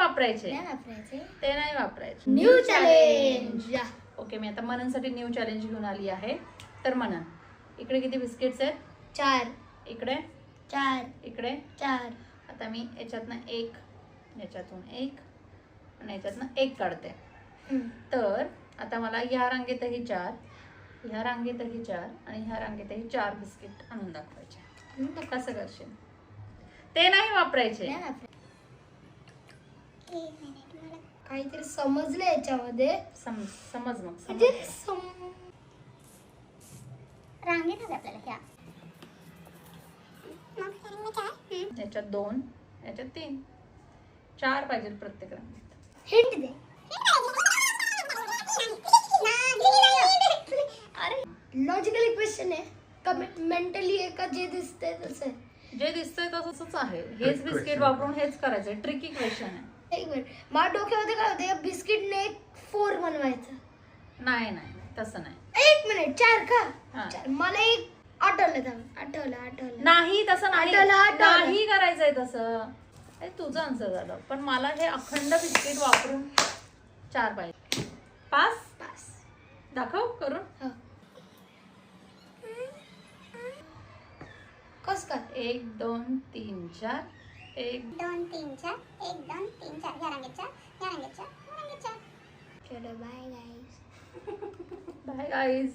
वापरायचे, ते नाही वापरायचे. New challenge. ओके, मी आता मननसाठी न्यू चॅलेंज घेऊन आली आहे. तर मनन, इकडे किती बिस्किट्स आहेत? 4. इकडे 4. इकडे 4. आता मी याच्यातनं एक, याच्यातून एक आणि याच्यातनं एक काढते. तर आता मला ह्या रांगेतही 4, ह्या रांगेतही 4 आणि ह्या रांगेतही 4 बिस्किट आणून दाखवायचे. कसं करशील? ते नाही वापरायचे. काहीतरी समजलं याच्यामध्ये. समज मग म्हणजे रांगेत हवे आपल्याला ह्या. याच्यात 2, याच्यात 3, 4 पाहिजे प्रत्येक रांगेत. हिंट दे. अरे लॉजिकल क्वेश्चन आहे का मेंटली आहे का जे दिसतंय तसं आहे? जे दिसतंय तसंच आहे. हेच बिस्किट वापरून हेच करायचं. ट्रिकी क्वेश्चन आहे. एक मिनिट, माझ्या डोक्यामध्ये काय होतं, या बिस्किटने एक 4 बनवायचं. नाही नाही तसं नाही. 1 मिनिट, 4 का? हा. 4. मला एक आठवलं. नाही तसं नाही. आठवलं. नाही करायचंय तसं. हे तुझं आन्सर झालं. पण मला हे अखंड बिस्किट वापरून 4 पाहिजे. पास दाखव करून. हा. कस का? 1 2 3 4 1 2 3 4 1 2 3 4 ह्या रांगेत 4 ह्या रांगेत 4 ह्या रांगेत 4. चलो बाय गाइस. Bye guys.